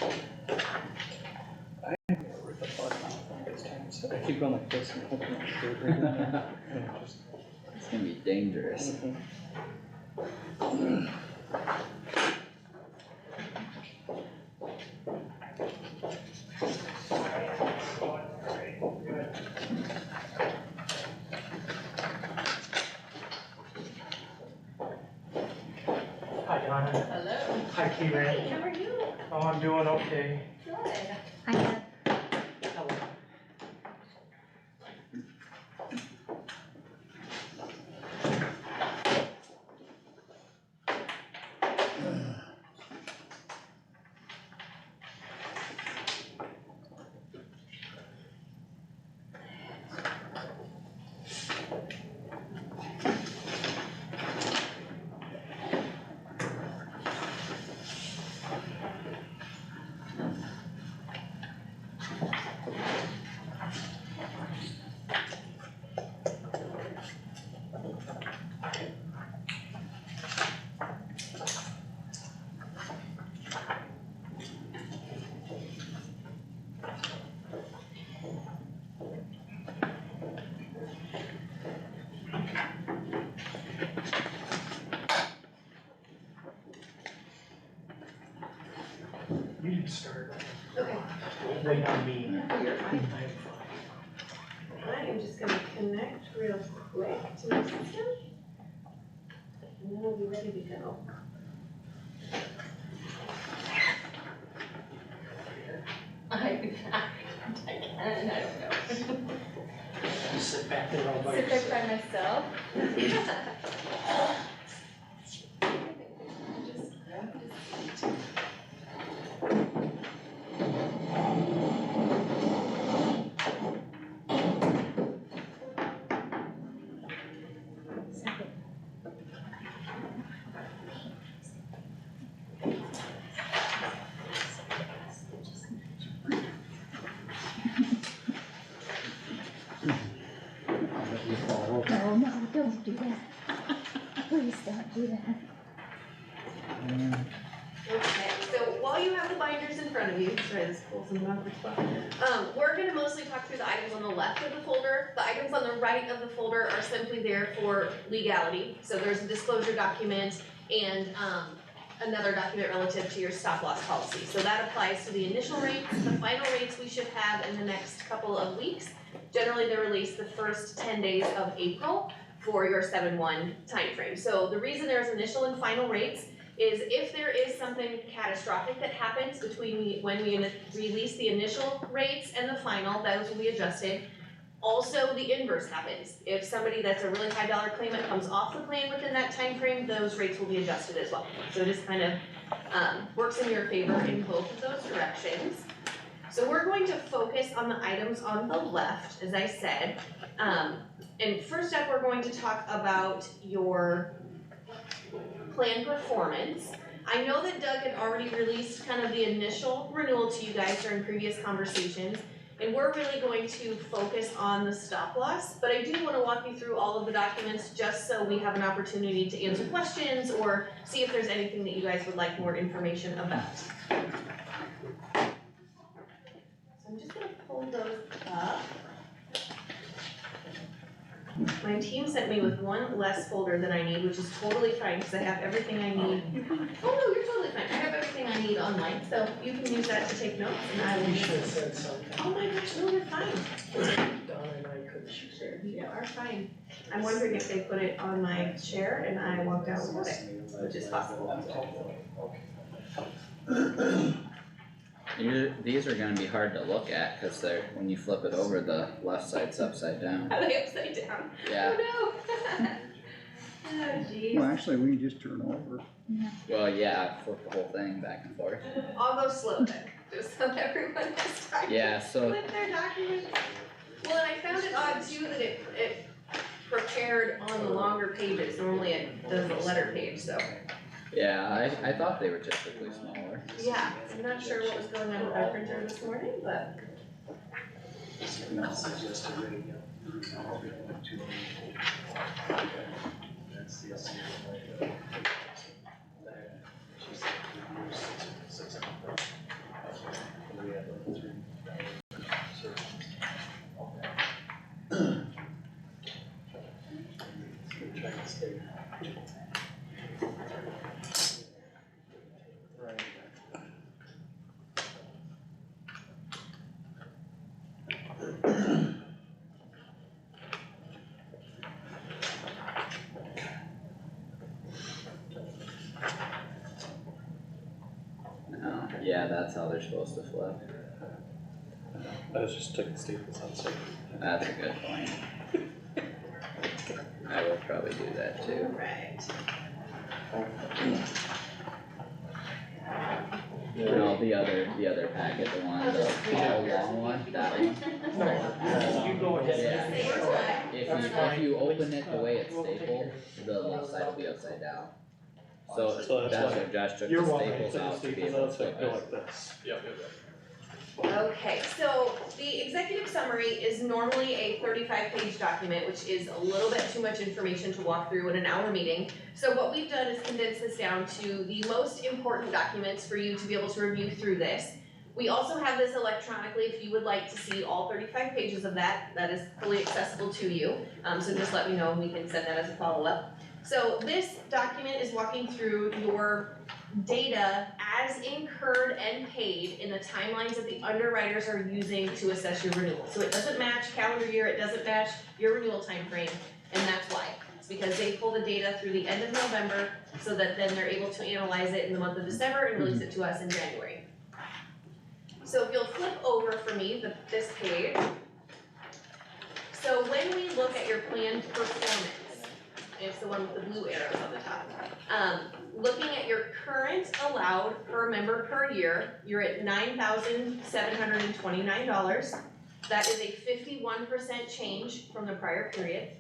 I never the button off this time, so I keep going like this and hoping I can do it right in there. And it just. It's gonna be dangerous. Hi, Donna. Hello. Hi, Kieran. Hey, how are you? Oh, I'm doing okay. Good. I have, Hello. You can start. Okay. Wait on me. You're fine. I'm fine. I am just gonna connect real quick to my system. And then we'll be ready to go. I can, I don't know. Sit back there all by Sit there yourself. by myself. Just grab this seat. no, no, don't do that. Please don't do that. Okay, so while you have the binders in front of you, sorry, this pulls in the awkward spot. We're gonna mostly talk through the items on the left of the folder. The items on the right of the folder are simply there for legality. So there's a disclosure document and, another document relative to your stop loss policy. So that applies to the initial rates. The final rates we should have in the next couple of weeks. Generally, they're released the first 10 days of April for your 7/1 timeframe. So the reason there's initial and final rates is if there is something catastrophic that happens between when we release the initial rates and the final, those will be adjusted. Also, the inverse happens. If somebody that's a really high dollar claimant comes off the plan within that time frame, those rates will be adjusted as well. So it just kind of works in your favor in both of those directions. So we're going to focus on the items on the left, as I said. And first up, we're going to talk about your plan performance. I know that Doug had already released kind of the initial renewal to you guys during previous conversations, and we're really going to focus on the stop loss, but I do want to walk you through all of the documents just so we have an opportunity to answer questions or see if there's anything that you guys would like more information about. So I'm just going to pull those up. My team sent me with one less folder than I need, which is totally fine because I have everything I need. Oh no, you're totally fine. I have everything I need online, so you can use that to take notes and I will. You should have said something. Oh my gosh, no, you're fine. Donna and I couldn't shoot there. You are fine. I'm wondering if they put it on my chair and I walked out without it, which is possible. These are gonna be hard to look at, cause they're, when you flip it over, the left side's upside down. Are they upside down? Yeah, Oh no. Oh jeez. Well, actually, we can just turn over. well, yeah, flip the whole thing back and forth. I'll go slow then, just so everyone has time. Yeah, so, With their documents. Well, and I found it odd too that it prepared on the longer pages. Normally it does the letter page, so. yeah, I thought they were typically smaller. Yeah, I'm not sure what was going on with our printer this morning, but. that's how they're supposed to flip. I was just took the staples out, so. That's a good point. I would probably do that too. Right. No, the other packet, the one, I'll just read out the yours long one, if you that don't one. No, you go ahead. Yeah. Same time. If you open it the way it's stapled, the left side will be upside down. So So that's that's why- what Josh took You're the welcome. staples Took the out to be staples able out, to so I flip go it. like this. Okay, so the executive summary is normally a 35-page document, which is a little bit too much information to walk through in an hour meeting. So what we've done is condense this down to the most important documents for you to be able to review through this. We also have this electronically if you would like to see all 35 pages of that. That is fully accessible to you. So just let me know and we can send that as a follow-up. So this document is walking through your data as incurred and paid in the timelines that the underwriters are using to assess your renewal. So it doesn't match calendar year, it doesn't match your renewal time frame, and that's why. It's because they pull the data through the end of November so that then they're able to analyze it in the month of December and release it to us in January. So if you'll flip over for me, this page. So when we look at your planned performance, it's the one with the blue arrows on the top. Looking at your current allowed per member per year, you're at $9,729. That is a 51% change from the prior period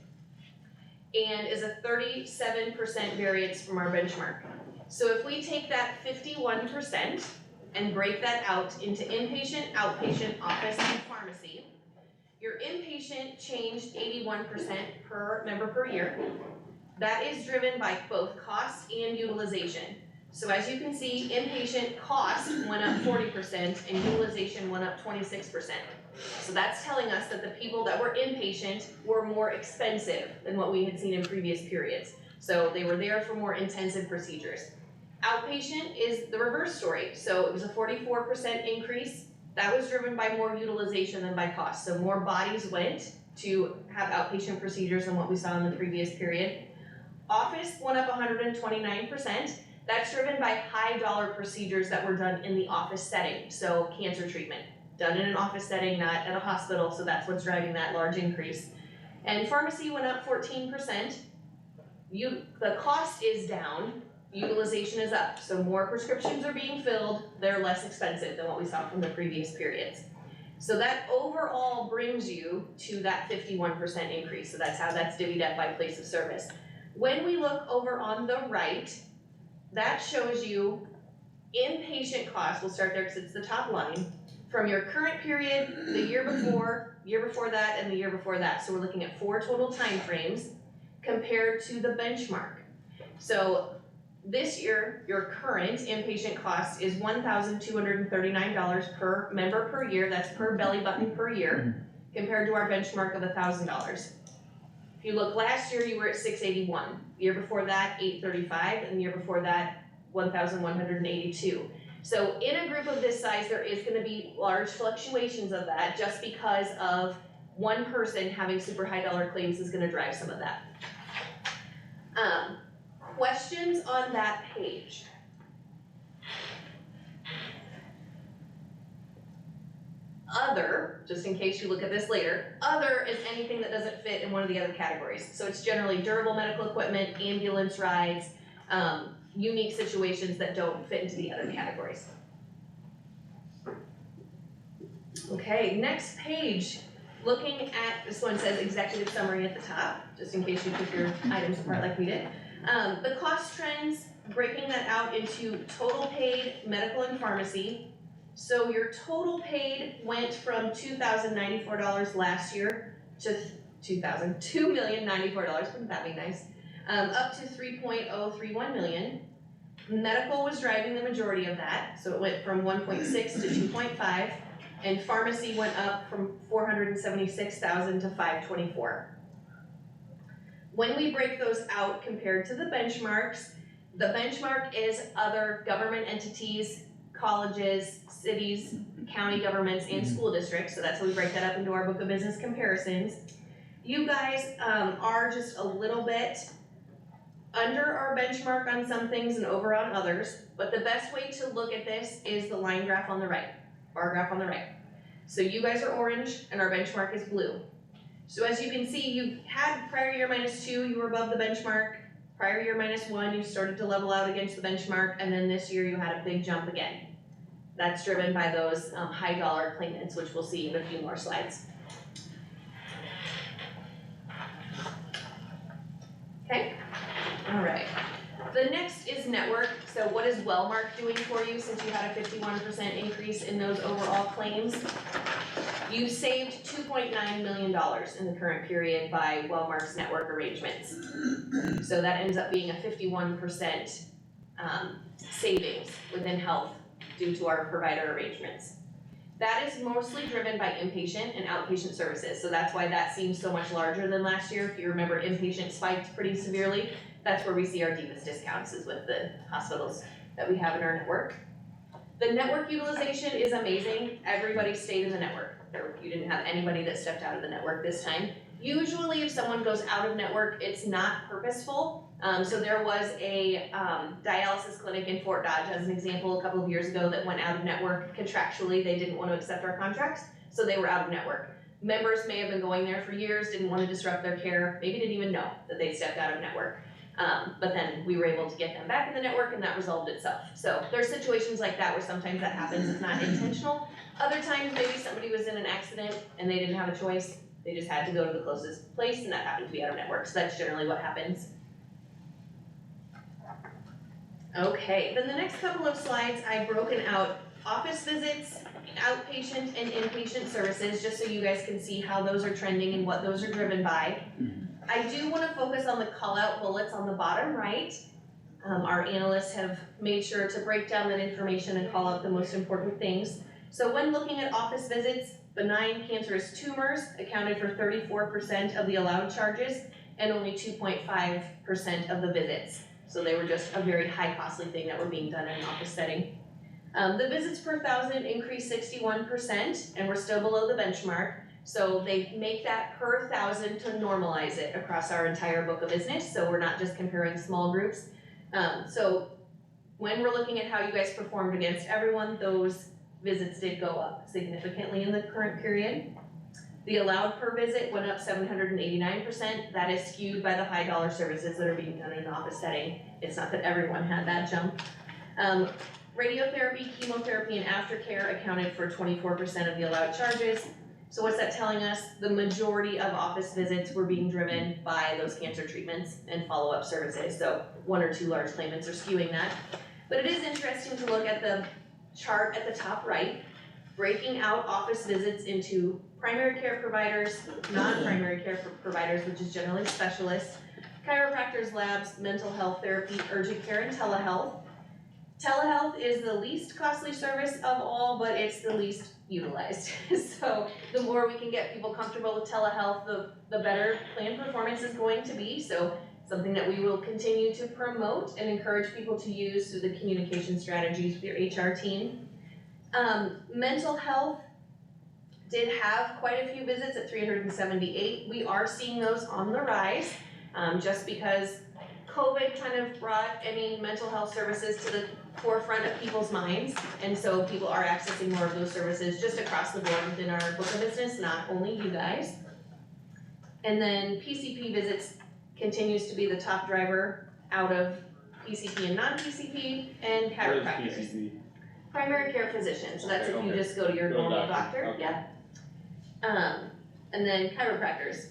and is a 37% variance from our benchmark. So if we take that 51% and break that out into inpatient, outpatient, office, and pharmacy, your inpatient changed 81% per member per year. That is driven by both cost and utilization. So as you can see, inpatient cost went up 40% and utilization went up 26%. So that's telling us that the people that were inpatient were more expensive than what we had seen in previous periods. So they were there for more intensive procedures. Outpatient is the reverse story. So it was a 44% increase. That was driven by more utilization than by cost. So more bodies went to have outpatient procedures than what we saw in the previous period. Office went up 129%. That's driven by high dollar procedures that were done in the office setting. So cancer treatment, done in an office setting, not at a hospital, so that's what's driving that large increase. And pharmacy went up 14%. The cost is down, utilization is up. So more prescriptions are being filled, they're less expensive than what we saw from the previous periods. So that overall brings you to that 51% increase. So that's how that's divvied up by place of service. When we look over on the right, that shows you inpatient costs, we'll start there because it's the top line, from your current period, the year before that, and the year before that. So we're looking at 4 total time frames compared to the benchmark. So this year, your current inpatient cost is $1,239 per member per year, that's per belly button per year, compared to our benchmark of $1,000. If you look last year, you were at $681. The year before that, $835, and the year before that, $1,182. So in a group of this size, there is gonna be large fluctuations of that just because of one person having super high dollar claims is gonna drive some of that. Questions on that page? Other, just in case you look at this later, other is anything that doesn't fit in one of the other categories. So it's generally durable medical equipment, ambulance rides, unique situations that don't fit into the other categories. Okay, next page, looking at, this one says executive summary at the top, just in case you took your items apart like we did. The cost trends, breaking that out into total paid, medical and pharmacy. So your total paid went from $2,094 last year to $2,094, wouldn't that be nice? Up to $3.031 million. Medical was driving the majority of that, so it went from 1.6 to 2.5, and pharmacy went up from 476,000 to 524. When we break those out compared to the benchmarks, the benchmark is other government entities, colleges, cities, county governments, and school districts, so that's how we break that up into our book of business comparisons. You guys are just a little bit under our benchmark on some things and over on others, but the best way to look at this is the line graph on the right, bar graph on the right. So you guys are orange and our benchmark is blue. So as you can see, you had prior year -2, you were above the benchmark. Prior year -1, you started to level out against the benchmark, and then this year you had a big jump again. That's driven by those high dollar claimants, which we'll see in a few more slides. Okay, all right. The next is network. So what is Wellmark doing for you since you had a 51% increase in those overall claims? You saved $2.9 million in the current period by Wellmark's network arrangements. So that ends up being a 51% savings within health due to our provider arrangements. That is mostly driven by inpatient and outpatient services, so that's why that seems so much larger than last year. If you remember, inpatient spiked pretty severely. That's where we see our deepest discounts, is with the hospitals that we have in our network. The network utilization is amazing. Everybody stayed in the network. You didn't have anybody that stepped out of the network this time. Usually if someone goes out of network, it's not purposeful. So there was a dialysis clinic in Fort Dodge, as an example, a couple of years ago that went out of network contractually. They didn't want to accept our contracts, so they were out of network. Members may have been going there for years, didn't want to disrupt their care, maybe didn't even know that they stepped out of network. But then we were able to get them back in the network and that resolved itself. So there's situations like that where sometimes that happens, it's not intentional. Other times maybe somebody was in an accident and they didn't have a choice. They just had to go to the closest place and that happened to be out of network. So that's generally what happens. Okay, then the next couple of slides, I've broken out office visits, outpatient and inpatient services, just so you guys can see how those are trending and what those are driven by. I do want to focus on the call-out bullets on the bottom right. Our analysts have made sure to break down that information and call out the most important things. So when looking at office visits, benign cancerous tumors accounted for 34% of the allowed charges and only 2.5% of the visits. So they were just a very high costly thing that were being done in an office setting. The visits per 1,000 increased 61% and we're still below the benchmark. So they make that per 1,000 to normalize it across our entire book of business. So we're not just comparing small groups. So when we're looking at how you guys performed against everyone, those visits did go up significantly in the current period. The allowed per visit went up 789%. That is skewed by the high dollar services that are being done in an office setting. It's not that everyone had that jump. Radiotherapy, chemotherapy, and aftercare accounted for 24% of the allowed charges. So what's that telling us? The majority of office visits were being driven by those cancer treatments and follow-up services. So one or two large claimants are skewing that. But it is interesting to look at the chart at the top right, breaking out office visits into primary care providers, non-primary care providers, which is generally specialists, chiropractors, labs, mental health therapy, urgent care, and telehealth. Telehealth is the least costly service of all, but it's the least utilized. So the more we can get people comfortable with telehealth, the better plan performance is going to be. So something that we will continue to promote and encourage people to use through the communication strategies with your HR team. Mental health did have quite a few visits at 378. We are seeing those on the rise, just because COVID kind of brought any mental health services to the forefront of people's minds, and so people are accessing more of those services just across the board within our book of business, not only you guys. And then PCP visits continues to be the top driver out of PCP and non-PCP, and chiropractors. Primary care physician, so that's if you just go to your normal doctor, okay. yeah. And then chiropractors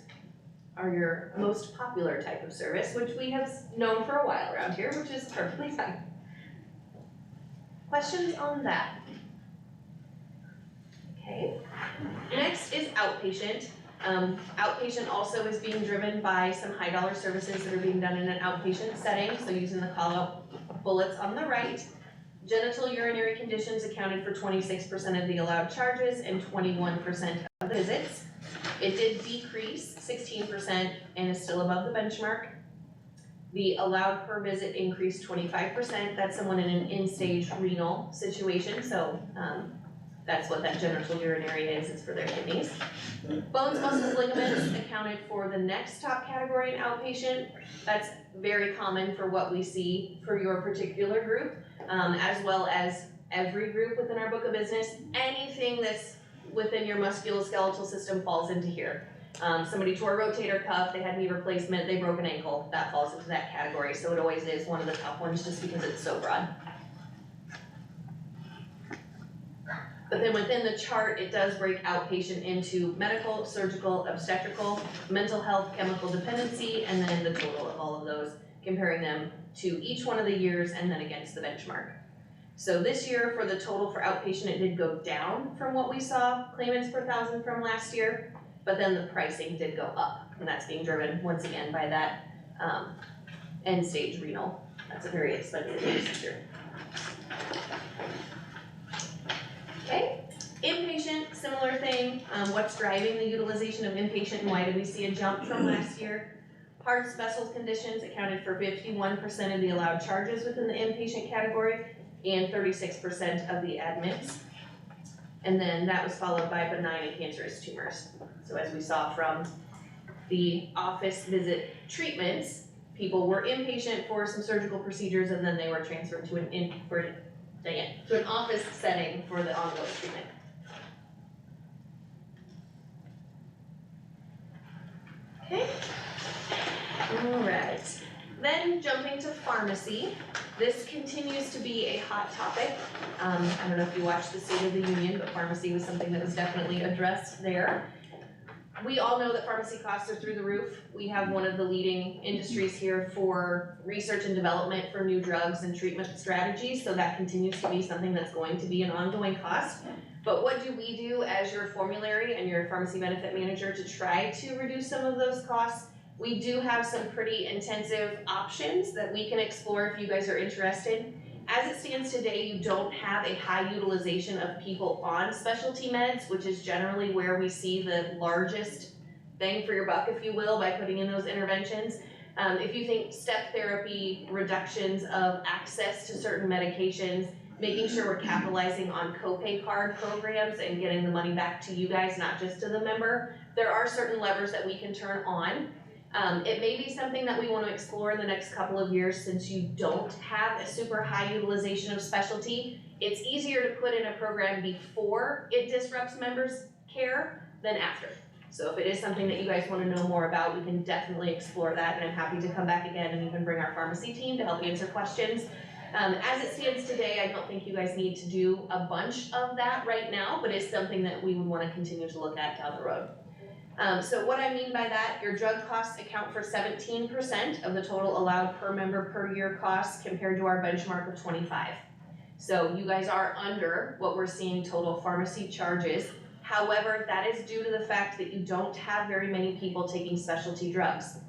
are your most popular type of service, which we have known for a while around here, which is perfectly fine. Questions on that? Okay. Next is outpatient. Outpatient also is being driven by some high dollar services that are being done in an outpatient setting, so using the call out bullets on the right. Genital urinary conditions accounted for 26% of the allowed charges and 21% of visits. It did decrease 16% and is still above the benchmark. The allowed per visit increased 25%. That's someone in an end-stage renal situation, so That's what that genital urinary is, it's for their kidneys. Bones, muscles, ligaments accounted for the next top category in outpatient. That's very common for what we see for your particular group, as well as every group within our book of business. Anything that's within your musculoskeletal system falls into here. Somebody tore a rotator cuff, they had knee replacement, they broke an ankle, that falls into that category. So it always is one of the top ones just because it's so broad. But then within the chart, it does break outpatient into medical, surgical, obstetrical, mental health, chemical dependency, and then the total of all of those, comparing them to each one of the years and then against the benchmark. So this year for the total for outpatient, it did go down from what we saw claimants per thousand from last year, but then the pricing did go up, and that's being driven once again by that end stage renal. That's a very expensive procedure. Okay, inpatient, similar thing. What's driving the utilization of inpatient and why did we see a jump from last year? Heart special conditions accounted for 51% of the allowed charges within the inpatient category and 36% of the admits. And then that was followed by benign and cancerous tumors. So as we saw from the office visit treatments, people were inpatient for some surgical procedures and then they were transferred to an office setting for the ongoing treatment. Okay. Alright. Then jumping to pharmacy. This continues to be a hot topic. I don't know if you watched the State of the Union, but pharmacy was something that was definitely addressed there. We all know that pharmacy costs are through the roof. We have one of the leading industries here for research and development for new drugs and treatment strategies, so that continues to be something that's going to be an ongoing cost. But what do we do as your formulary and your pharmacy benefit manager to try to reduce some of those costs? We do have some pretty intensive options that we can explore if you guys are interested. As it stands today, you don't have a high utilization of people on specialty meds, which is generally where we see the largest bang for your buck, if you will, by putting in those interventions. If you think step therapy, reductions of access to certain medications, making sure we're capitalizing on copay card programs and getting the money back to you guys, not just to the member, there are certain levers that we can turn on. It may be something that we want to explore in the next couple of years since you don't have a super high utilization of specialty. It's easier to put in a program before it disrupts members' care than after. So if it is something that you guys want to know more about, we can definitely explore that, and I'm happy to come back again and even bring our pharmacy team to help answer questions. As it stands today, I don't think you guys need to do a bunch of that right now, but it's something that we would want to continue to look at down the road. So what I mean by that, your drug costs account for 17% of the total allowed per member per year costs compared to our benchmark of 25. So you guys are under what we're seeing total pharmacy charges. However, that is due to the fact that you don't have very many people taking specialty drugs.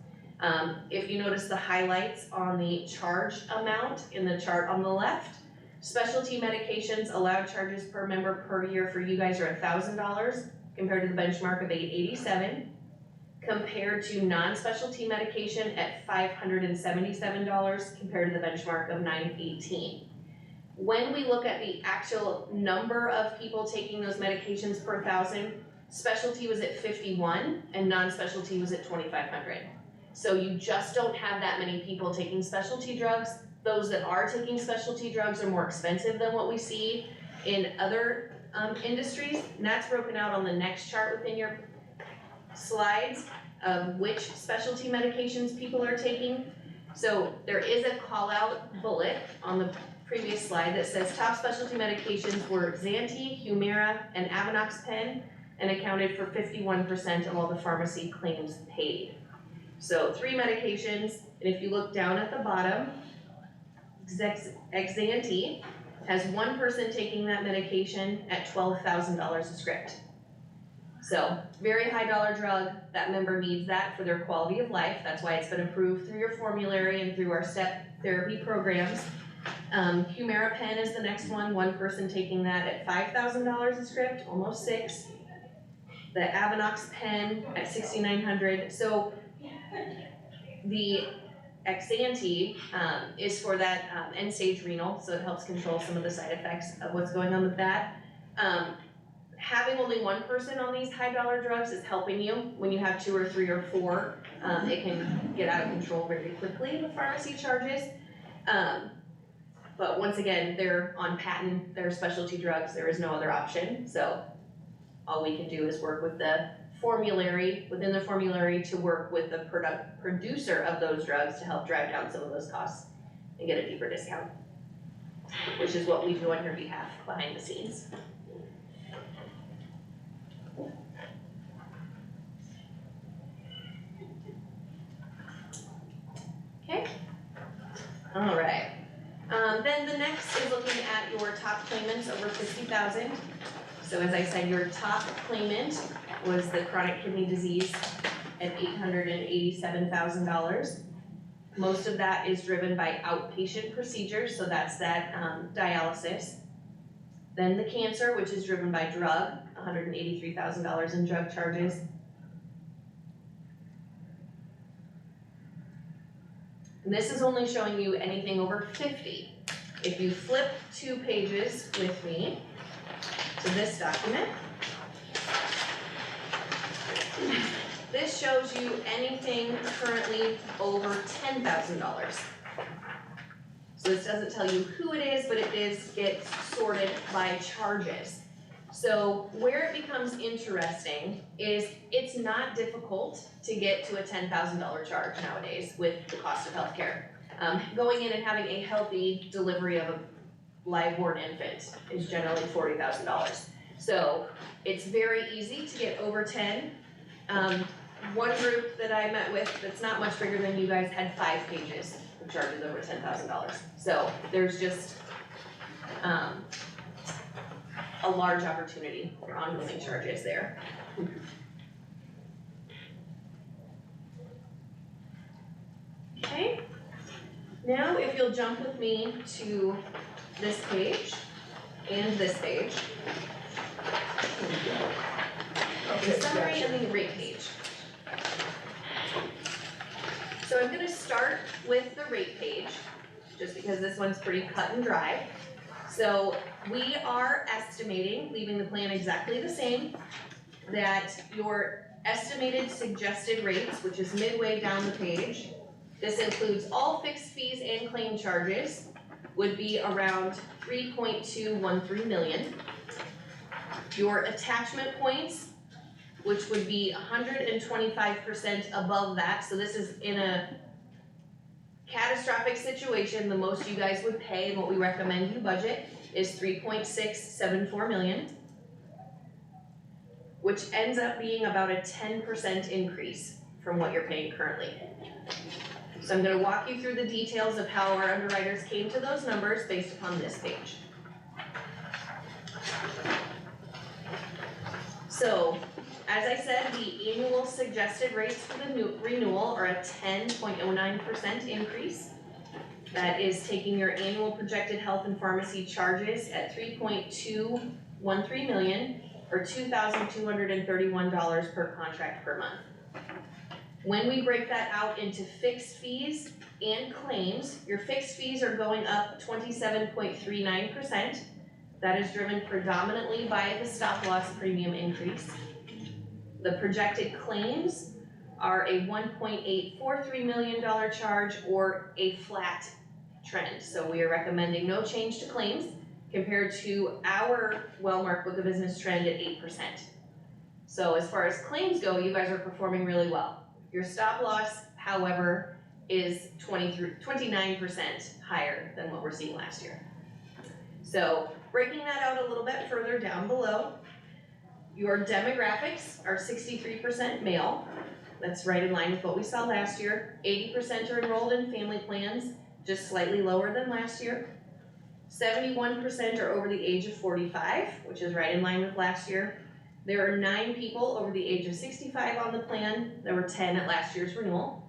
If you notice the highlights on the charge amount in the chart on the left, specialty medications allowed charges per member per year for you guys are $1,000 compared to the benchmark of $887, compared to non-specialty medication at $577 compared to the benchmark of $918. When we look at the actual number of people taking those medications per thousand, specialty was at 51 and non-specialty was at 2,500. So you just don't have that many people taking specialty drugs. Those that are taking specialty drugs are more expensive than what we see in other industries, and that's broken out on the next chart within your slides of which specialty medications people are taking. So there is a call out bullet on the previous slide that says top specialty medications were Zanti, Humira, and Avonox pen, and accounted for 51% of all the pharmacy claims paid. So 3 medications, and if you look down at the bottom, Zanti has 1 person taking that medication at $12,000 a script. So very high dollar drug, that member needs that for their quality of life. That's why it's been approved through your formulary and through our step therapy programs. Humira pen is the next one, 1 person taking that at $5,000 a script, almost 6. The Avonox pen at $6,900. So the Xanti is for that end-stage renal, so it helps control some of the side effects of what's going on with that. having only one person on these high dollar drugs is helping you. When you have 2 or 3 or 4, it can get out of control very quickly, the pharmacy charges. But once again, they're on patent, they're specialty drugs, there is no other option, so all we can do is work with the formulary, within the formulary, to work with the producer of those drugs to help drive down some of those costs and get a deeper discount, which is what we do on your behalf behind the scenes. Okay, all right. Then the next is looking at your top claimants over 50,000. So as I said, your top claimant was the chronic kidney disease at $887,000. Most of that is driven by outpatient procedures, so that's that dialysis. Then the cancer, which is driven by drug, $183,000 in drug charges. And this is only showing you anything over 50. If you flip 2 pages with me to this document, this shows you anything currently over $10,000. So this doesn't tell you who it is, but it is get sorted by charges. So where it becomes interesting is it's not difficult to get to a $10,000 charge nowadays with the cost of healthcare. Going in and having a healthy delivery of a live-born infant is generally $40,000. So it's very easy to get over 10. One group that I met with that's not much bigger than you guys had 5 pages of charges over $10,000. So there's just a large opportunity for ongoing charges there. Okay, now if you'll jump with me to this page and this page. The summary and the rate page. So I'm gonna start with the rate page, just because this one's pretty cut and dry. So we are estimating, leaving the plan exactly the same, that your estimated suggested rates, which is midway down the page, this includes all fixed fees and claim charges, would be around 3.213 million. Your attachment points, which would be 125% above that, so this is in a catastrophic situation, the most you guys would pay and what we recommend you budget is 3.674 million, which ends up being about a 10% increase from what you're paying currently. So I'm gonna walk you through the details of how our underwriters came to those numbers based upon this page. So, as I said, the annual suggested rates for the new renewal are a 10.09% increase. That is taking your annual projected health and pharmacy charges at 3.213 million, or $2,231 per contract per month. When we break that out into fixed fees and claims, your fixed fees are going up 27.39%. That is driven predominantly by the stop loss premium increase. The projected claims are a $1.843 million charge, or a flat trend. So we are recommending no change to claims compared to our Wellmark book of business trend at 8%. So as far as claims go, you guys are performing really well. Your stop loss, however, is 29% higher than what we're seeing last year. So breaking that out a little bit further down below, your demographics are 63% male. That's right in line with what we saw last year. 80% are enrolled in family plans, just slightly lower than last year. 71% are over the age of 45, which is right in line with last year. There are 9 people over the age of 65 on the plan. There were 10 at last year's renewal.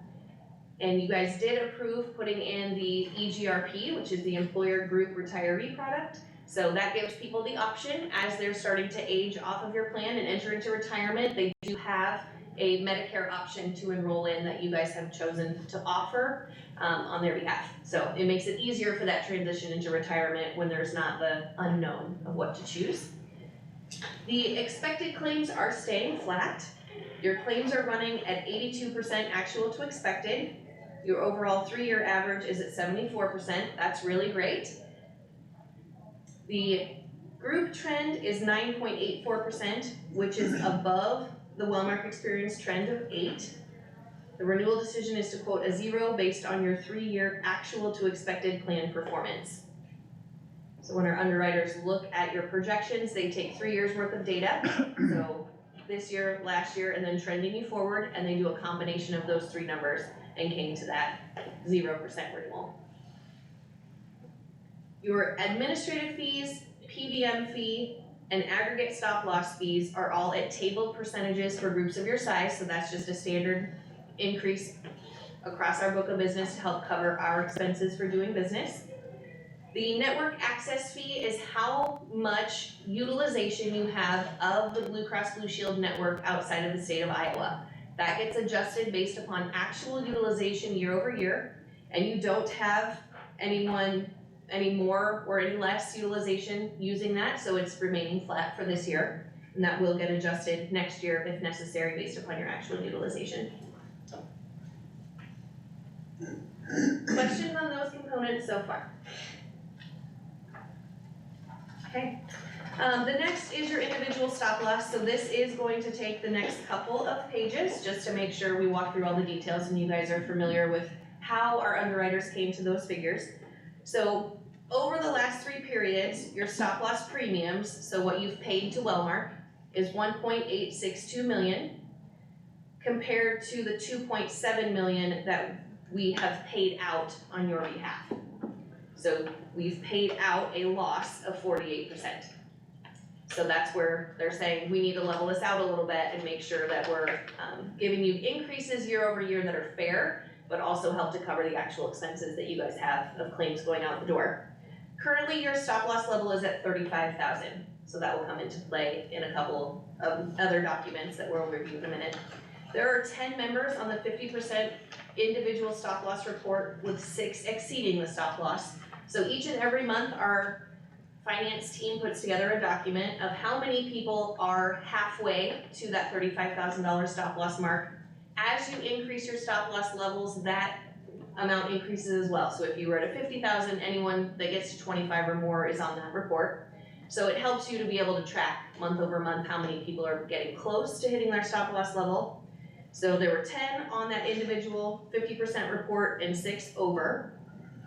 And you guys did approve putting in the EGRP, which is the employer group retiree product. So that gives people the option, as they're starting to age off of your plan and enter into retirement, they do have a Medicare option to enroll in that you guys have chosen to offer on their behalf. So it makes it easier for that transition into retirement when there's not the unknown of what to choose. The expected claims are staying flat. Your claims are running at 82% actual to expected. Your overall 3-year average is at 74%, that's really great. The group trend is 9.84%, which is above the Wellmark Experience trend of 8. The renewal decision is to quote a 0 based on your 3-year actual to expected plan performance. So when our underwriters look at your projections, they take 3 years worth of data, so this year, last year, and then trending you forward, and they do a combination of those 3 numbers and came to that 0% renewal. Your administrative fees, PBM fee, and aggregate stop loss fees are all at tabled percentages for groups of your size, so that's just a standard increase across our book of business to help cover our expenses for doing business. The network access fee is how much utilization you have of the Blue Cross Blue Shield network outside of the state of Iowa. That gets adjusted based upon actual utilization year over year, and you don't have anyone any more or any less utilization using that, so it's remaining flat for this year. And that will get adjusted next year if necessary based upon your actual utilization. Questions on those components so far? Okay. The next is your individual stop loss, so this is going to take the next couple of pages just to make sure we walk through all the details and you guys are familiar with how our underwriters came to those figures. So over the last 3 periods, your stop loss premiums, so what you've paid to Wellmark, is 1.862 million compared to the 2.7 million that we have paid out on your behalf. So we've paid out a loss of 48%. So that's where they're saying we need to level this out a little bit and make sure that we're giving you increases year over year that are fair, but also help to cover the actual expenses that you guys have of claims going out the door. Currently, your stop loss level is at 35,000, so that will come into play in a couple of other documents that we'll review in a minute. There are 10 members on the 50% individual stop loss report with 6 exceeding the stop loss. So each and every month, our finance team puts together a document of how many people are halfway to that $35,000 stop loss mark. As you increase your stop loss levels, that amount increases as well. So if you were at a 50,000, anyone that gets to 25 or more is on that report. So it helps you to be able to track month over month how many people are getting close to hitting their stop loss level. So there were 10 on that individual 50% report and 6 over.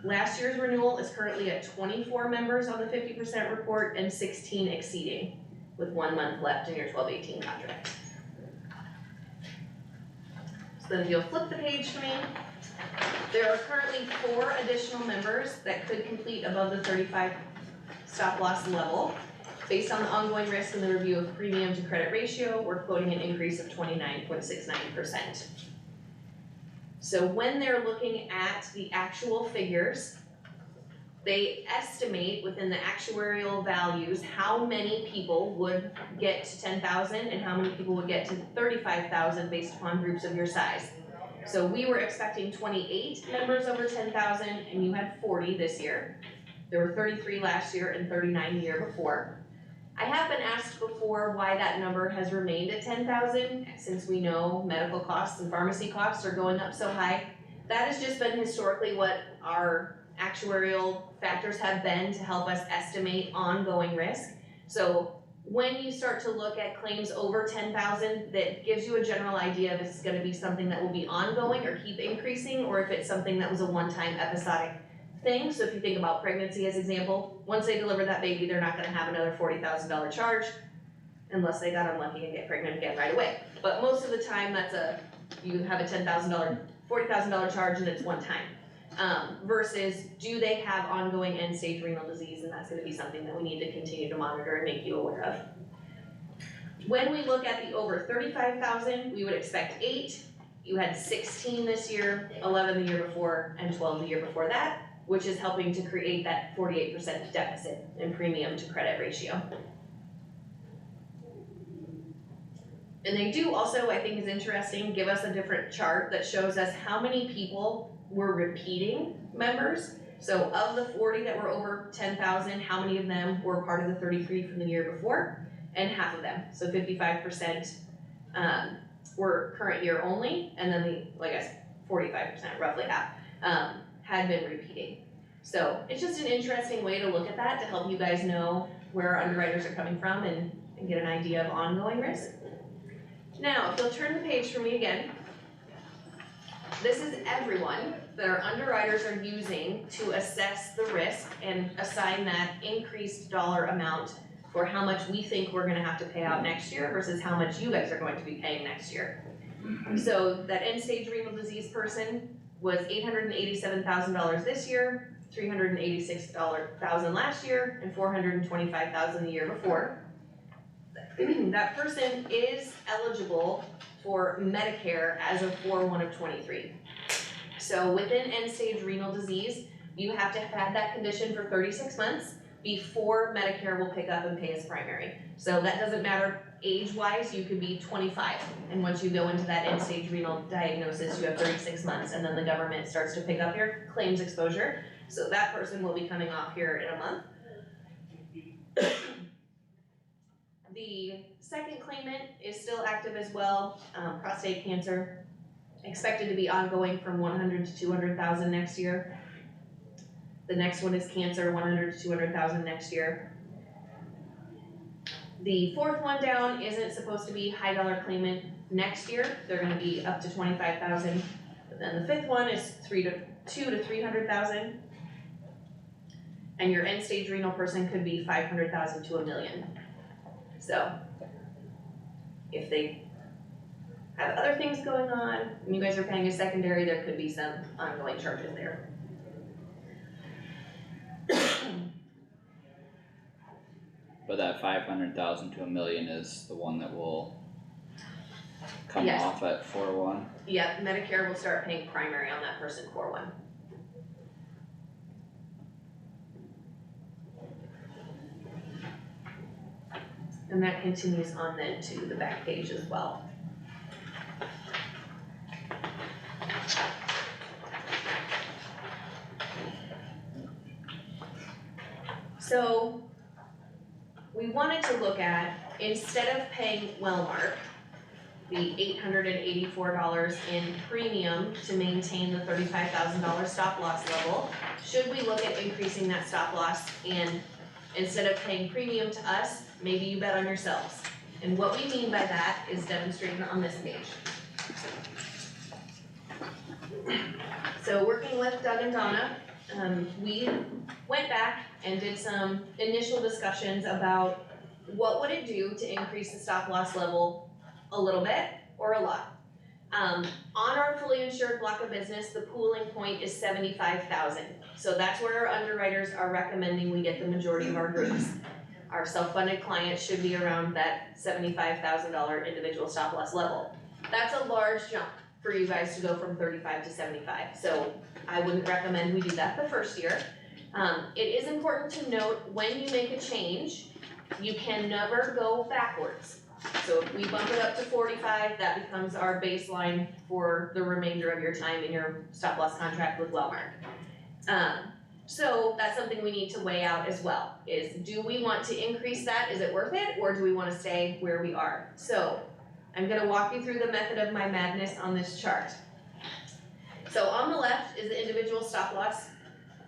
Last year's renewal is currently at 24 members on the 50% report and 16 exceeding, with 1 month left in your 12-18 contract. So then if you'll flip the page for me, there are currently 4 additional members that could complete above the 35 stop loss level. Based on the ongoing risk and the review of premium to credit ratio, we're quoting an increase of 29.69%. So when they're looking at the actual figures, they estimate within the actuarial values how many people would get to 10,000 and how many people would get to 35,000 based upon groups of your size. So we were expecting 28 members over 10,000 and you had 40 this year. There were 33 last year and 39 the year before. I have been asked before why that number has remained at 10,000 since we know medical costs and pharmacy costs are going up so high. That has just been historically what our actuarial factors have been to help us estimate ongoing risk. So when you start to look at claims over 10,000, that gives you a general idea if it's gonna be something that will be ongoing or keep increasing, or if it's something that was a one-time episodic thing. So if you think about pregnancy as example, once they deliver that baby, they're not gonna have another $40,000 charge unless they got unlucky and get pregnant again right away. But most of the time, you have a $10,000, $40,000 charge and it's one time. Versus do they have ongoing end-stage renal disease, and that's gonna be something that we need to continue to monitor and make you aware of. When we look at the over 35,000, we would expect 8. You had 16 this year, 11 the year before, and 12 the year before that, which is helping to create that 48% deficit in premium to credit ratio. And they do also, I think is interesting, give us a different chart that shows us how many people were repeating members. So of the 40 that were over 10,000, how many of them were part of the 33 from the year before? and half of them, so 55%, were current year only, and then like I said, 45%, roughly half, had been repeating. So it's just an interesting way to look at that, to help you guys know where our underwriters are coming from and get an idea of ongoing risk. Now, if you'll turn the page for me again, this is everyone that our underwriters are using to assess the risk and assign that increased dollar amount for how much we think we're gonna have to pay out next year versus how much you guys are going to be paying next year. So that end-stage renal disease person was $887,000 this year, $386,000 last year, and $425,000 the year before. That person is eligible for Medicare as of 4/1 of 23. So within end-stage renal disease, you have to have had that condition for 36 months before Medicare will pick up and pay as primary. So that doesn't matter age-wise, you could be 25, and once you go into that end-stage renal diagnosis, you have 36 months, and then the government starts to pick up your claims exposure. So that person will be coming off here in a month. The second claimant is still active as well, prostate cancer, expected to be ongoing from 100 to 200,000 next year. The next one is cancer, 100 to 200,000 next year. The fourth one down isn't supposed to be high dollar claimant next year, they're gonna be up to 25,000. But then the fifth one is 2 to 300,000. And your end stage renal person could be 500,000 to $1 million. So, if they have other things going on, and you guys are paying a secondary, there could be some ongoing charges there. But that 500,000 to $1 million is the one that will come Yes. off at 4/1. Yep, Medicare will start paying primary on that person 4/1. And that continues on then to the back page as well. So we wanted to look at, instead of paying Wellmark the $884 in premium to maintain the $35,000 stop loss level, should we look at increasing that stop loss, and instead of paying premium to us, maybe you bet on yourselves? And what we mean by that is demonstrated on this page. So working with Doug and Donna, we went back and did some initial discussions about what would it do to increase the stop loss level a little bit or a lot. On our fully insured block of business, the pooling point is 75,000. So that's where our underwriters are recommending we get the majority of our groups. Our self-funded clients should be around that $75,000 individual stop loss level. That's a large jump for you guys to go from 35 to 75. So I wouldn't recommend we do that the first year. It is important to note, when you make a change, you can never go backwards. So if we bump it up to 45, that becomes our baseline for the remainder of your time in your stop loss contract with Wellmark. So that's something we need to weigh out as well, is do we want to increase that, is it worth it, or do we wanna stay where we are? So I'm gonna walk you through the method of my madness on this chart. So on the left is the individual stop loss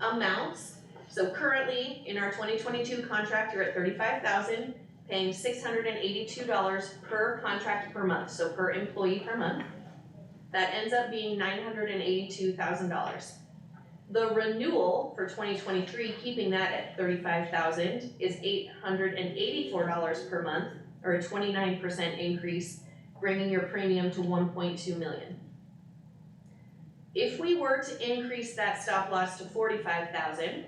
amounts. So currently, in our 2022 contract, you're at 35,000, paying $682 per contract per month, so per employee per month. That ends up being $982,000. The renewal for 2023, keeping that at 35,000, is $884 per month, or a 29% increase, bringing your premium to 1.2 million. If we were to increase that stop loss to 45,000,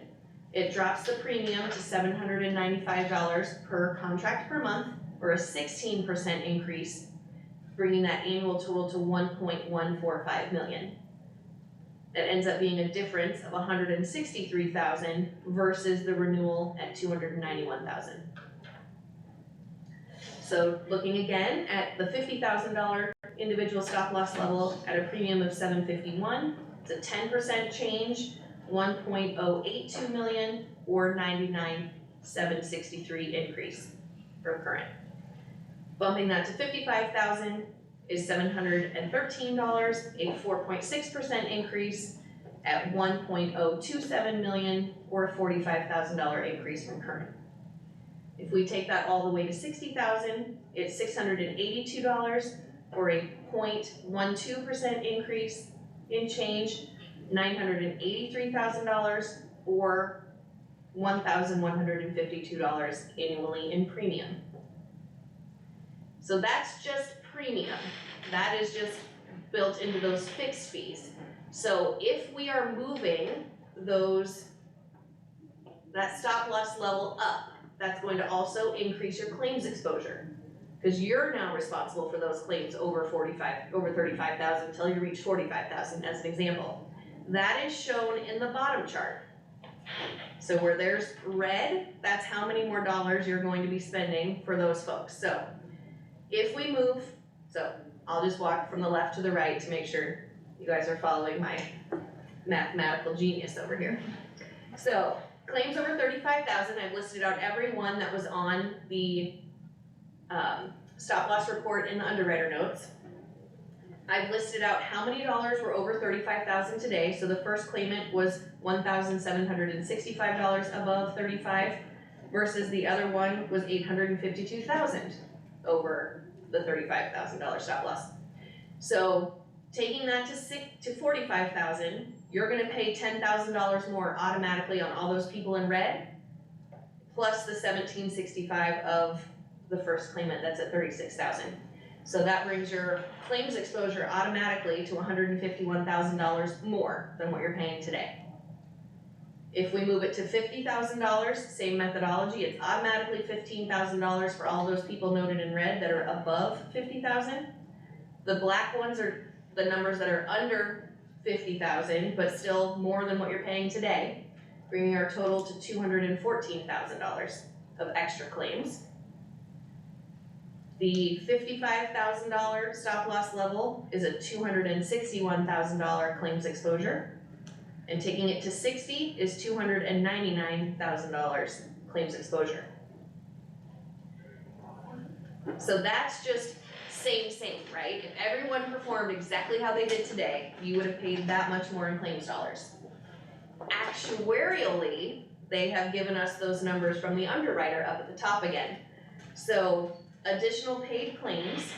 it drops the premium to $795 per contract per month, or a 16% increase, bringing that annual total to 1.145 million. That ends up being a difference of 163,000 versus the renewal at 291,000. So looking again at the $50,000 individual stop loss level at a premium of $751, it's a 10% change, 1.082 million, or 99,763 increase from current. Bumping that to $55,000 is $713, a 4.6% increase at 1.027 million, or a $45,000 increase from current. If we take that all the way to $60,000, it's $682, or a 0.12% increase in change, $983,000, or $1,152 annually in premium. So that's just premium. That is just built into those fixed fees. So if we are moving that stop loss level up, that's going to also increase your claims exposure. Cause you're now responsible for those claims over 35,000 until you reach 45,000 as an example. That is shown in the bottom chart. So where there's red, that's how many more dollars you're going to be spending for those folks. So if we move, so I'll just walk from the left to the right to make sure you guys are following my mathematical genius over here. So claims over 35,000, I've listed out every one that was on the stop loss report in the underwriter notes. I've listed out how many dollars were over 35,000 today. So the first claimant was $1,765 above 35 versus the other one was $852,000 over the $35,000 stop loss. So taking that to 45,000, you're gonna pay $10,000 more automatically on all those people in red, plus the $1,765 of the first claimant that's at 36,000. So that brings your claims exposure automatically to $151,000 more than what you're paying today. If we move it to $50,000, same methodology, it's automatically $15,000 for all those people noted in red that are above 50,000. The black ones are the numbers that are under 50,000, but still more than what you're paying today, bringing our total to $214,000 of extra claims. The $55,000 stop loss level is a $261,000 claims exposure. And taking it to 60 is $299,000 claims exposure. So that's just same, right? If everyone performed exactly how they did today, you would have paid that much more in claims dollars. Actuarially, they have given us those numbers from the underwriter up at the top again. So additional paid claims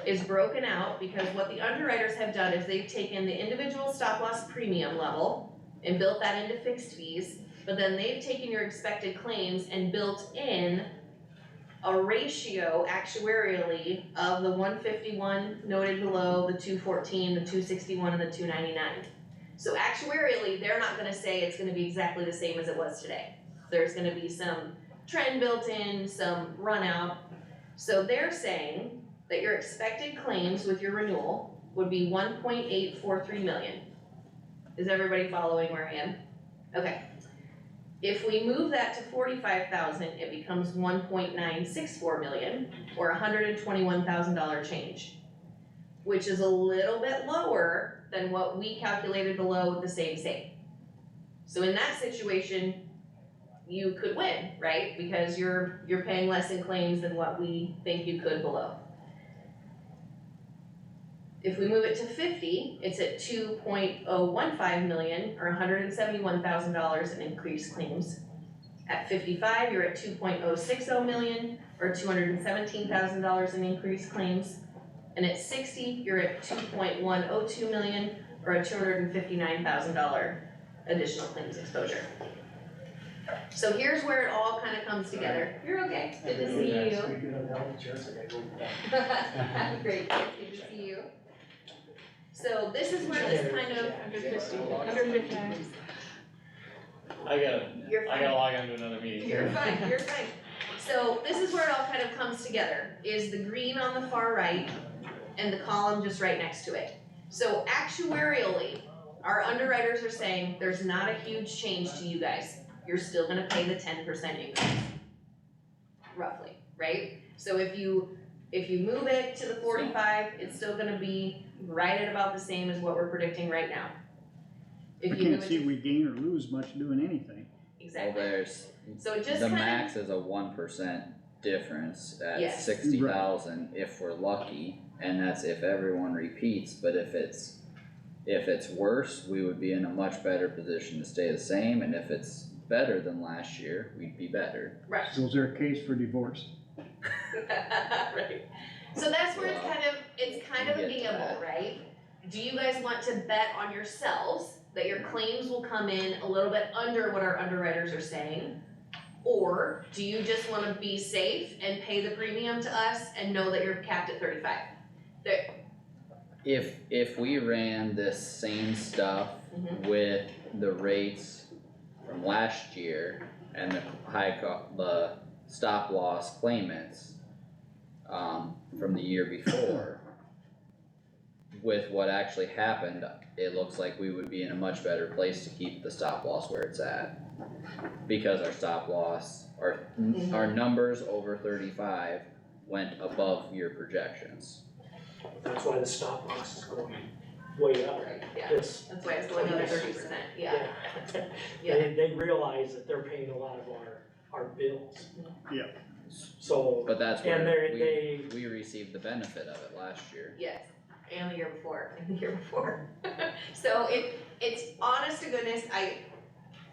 is broken out because what the underwriters have done is they've taken the individual stop loss premium level and built that into fixed fees, but then they've taken your expected claims and built in a ratio actuarially of the 151 noted below, the 214, the 261, and the 299. So actuarially, they're not gonna say it's gonna be exactly the same as it was today. There's gonna be some trend built in, some run out. So they're saying that your expected claims with your renewal would be 1.843 million. Is everybody following where I am? Okay. If we move that to 45,000, it becomes 1.964 million, or $121,000 change, which is a little bit lower than what we calculated below with the same. So in that situation, you could win, right? Because you're paying less in claims than what we think you could below. If we move it to 50, it's at 2.015 million, or $171,000 in increased claims. At 55, you're at 2.060 million, or $217,000 in increased claims. And at 60, you're at 2.102 million, or a $259,000 additional claims exposure. So here's where it all kind of comes together. You're okay, good to see you. Great, good to see you. So this is where this kind of. Under 50. You're I fine. gotta log on to another meeting. You're fine. So this is where it all kind of comes together, is the green on the far right and the column just right next to it. So actuarially, our underwriters are saying there's not a huge change to you guys. You're still gonna pay the 10% increase, roughly, right? So if you move it to the 45, it's still gonna be right at about the same as what we're predicting right now. I If you can't move it see to, we gain or lose much doing anything. Well, exactly, there's, so it just the kind of, max is a 1% difference at Yes. 60,000 if we're lucky, and that's if everyone repeats, but if it's worse, we would be in a much better position to stay the same, and if it's better than last year, we'd be better. Right. So is there a case for divorce? Right. So that's where Well, it's kind of a we'll get to gamble, that. right? Do you guys want to bet on yourselves that your claims will come in a little bit under what our underwriters are saying? Or do you just wanna be safe and pay the premium to us and know that you're capped at 35? If we ran this same stuff Mhm. with the rates from last year and the stop loss claimants, from the year before, with what actually happened, it looks like we would be in a much better place to keep the stop loss where it's at. Because our stop loss, our numbers over 35 went above your projections. That's why the stop loss is going way up. Yeah, It's, that's why it's going up 30%, yeah. yeah. They realize that they're paying a lot of our bills. Yeah. So, But that's and where they, we received the benefit of it last year. Yes, and the year before, and the year before. So it's honest to goodness,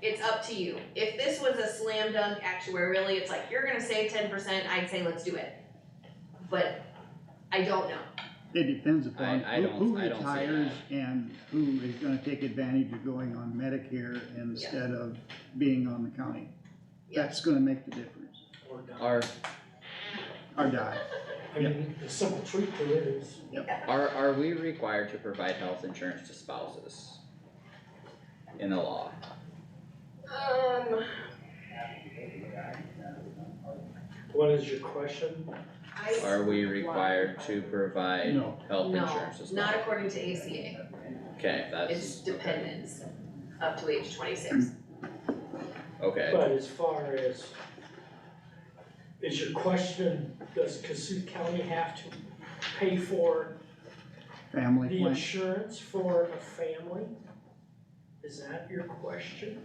it's up to you. If this was a slam dunk actuarially, it's like, you're gonna save 10%, I'd say let's do it. But I don't know. It depends upon I don't who see retires and who is gonna take advantage of going on Medicare instead of being on the county. Yeah. That's gonna make the difference, or down. or die. I mean, the simple truth to it is, Are we required to provide health insurance to spouses? In the law? what is your question? Are we required to provide No. health No, insurance to spouses? not according to ACA. Okay, that's. It's dependents up to age 26. Okay, But as far as, is your question, does Kossuth County have to pay for Family the plan, insurance for a family? Is that your question?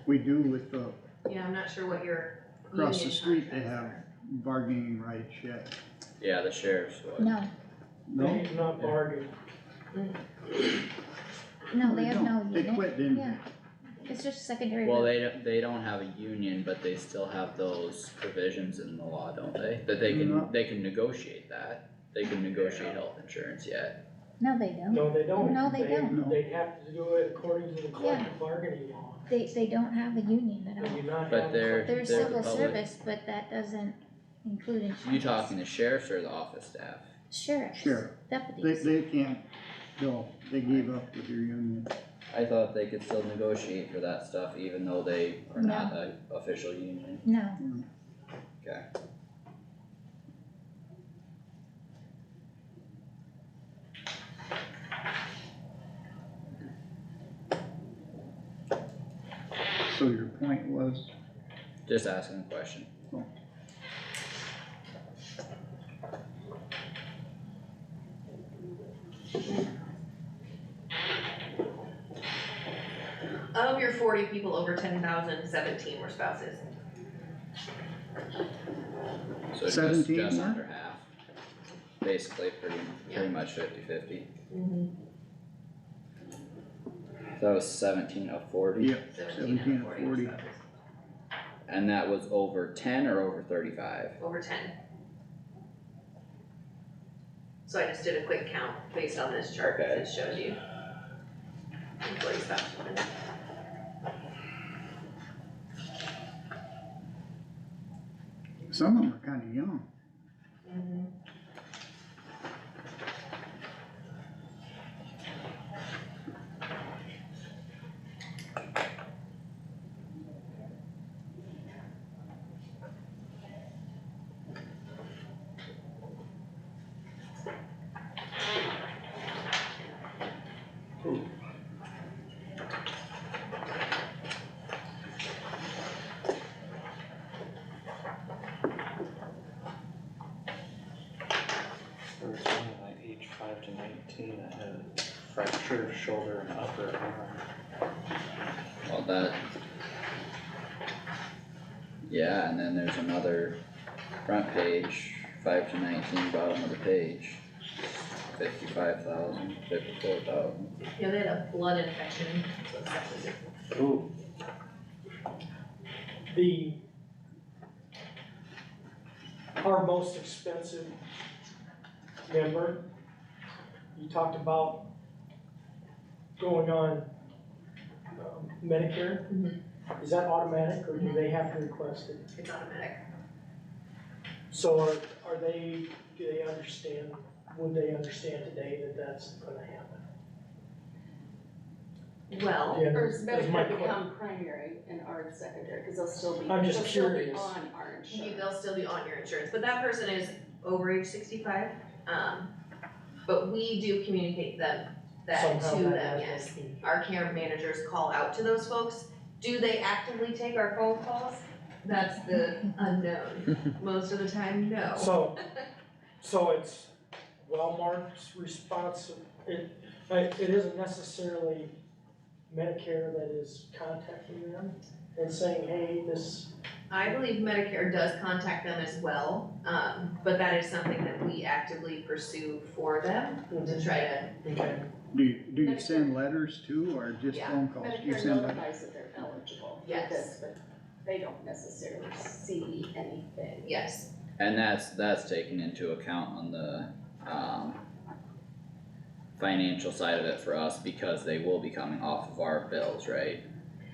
we do with the, Yeah, I'm not sure what your across the union street, they contracts have are. bargaining rights yet. yeah, the sheriff's would. No, No, They not bargain. no, they have no They unit. quit, didn't Yeah, they? it's just secondary. Well, road. they don't have a union, but they still have those provisions in the law, don't they? That No. they can negotiate that. They can negotiate health insurance yet. No, they don't. No, they don't. No, they don't. They have to do it according to the collective bargaining law. They don't have a union at They all. do not But have. they're- They're They're the civil public. service, but that doesn't include insurance. You talking the sheriffs or the office staff? Sheriffs. Sheriff. Deputies. They can't, no, they gave up with your union. I thought they could still negotiate for that stuff even though they are not an official union. No, Okay. So your point was, Just asking a question. Of your 40 people over 10,000, 17 were spouses. So just 17 more? under half. Basically pretty much 50-50. So that was 17 of 40. yep, 17 of of 40. spouses. And that was over 10 or over 35? Over 10. So I just did a quick count based on this chart that Okay. it shows you. Employee spouse. Some of them are kinda young. There was one in like age 5 to 19 that had a fractured shoulder and upper arm. Well, that. Yeah, and then there's another front page, 5 to 19, bottom of the page. 55,000, 54,000. Yeah, they had a blood infection, so it's sepsis. Ooh. Our most expensive member, you talked about going on Medicare. Mhm. Is that automatic or do they have to request it? It's automatic. So are they, do they understand, would they understand today that that's gonna happen? Well, Yeah, Or does that's my Medicare become primary and ours secondary, cause they'll still be, I'm they'll just still be curious. on our insurance. they'll still be on your insurance, but that person is over age 65. But we do communicate that Somehow to that them, has yes. to be- Our care managers call out to those folks. Do they actively take our phone calls? That's the unknown. Most of the time, no. So it's Wellmark's response, it isn't necessarily Medicare that is contacting them and saying, hey, this, I believe Medicare does contact them as well, but that is something that we actively pursue for them to try to, okay, Do you send letters too, or just Yeah. phone calls? You Medicare send letters? notifies that they're eligible for Yes. this, but they don't necessarily see anything. yes, And that's taken into account on the, financial side of it for us, because they will be coming off of our bills, right?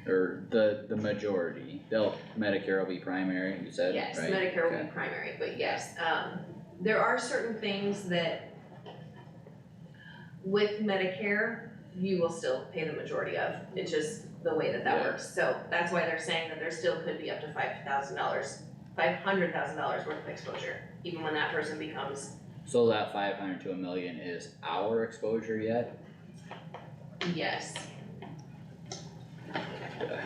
Or the majority, Medicare will be primary, you said, right? yes, Medicare will Okay. be primary, but yes, there are certain things that with Medicare, you will still pay the majority of. It's just the way that Yeah. works. So that's why they're saying that there still could be up to $500,000 worth of exposure, even when that person becomes, So that 500 to $1 million is our exposure yet? yes. Okay.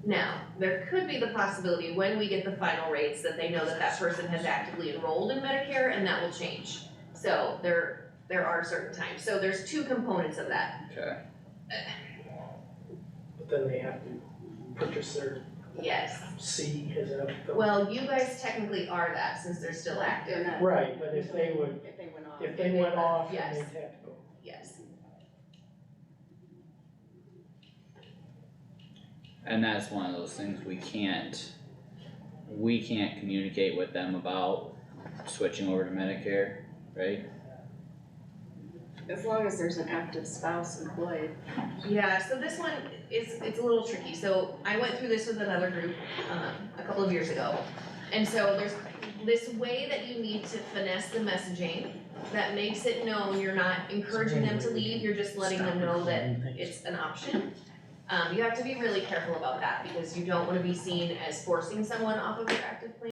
Now, there could be the possibility when we get the final rates that they know that that person has actively enrolled in Medicare and that will change. So there are certain times. So there's two components of that. Okay, but then they have to purchase their Yes. C, is that the? Well, you guys technically are that since they're still They're active. not- Right, but if they went off, then Yes. they'd have to go. Yes. and that's one of those things we can't communicate with them about switching over to Medicare, right? As long as there's an active spouse employed. Yeah, so this one it's a little tricky. So I went through this with another group, a couple of years ago. And so there's this way that you need to finesse the messaging that makes it known you're not encouraging them to leave, you're just letting them know that it's an option. You have to be really careful about that because you don't wanna be seen as forcing someone off of their active plan.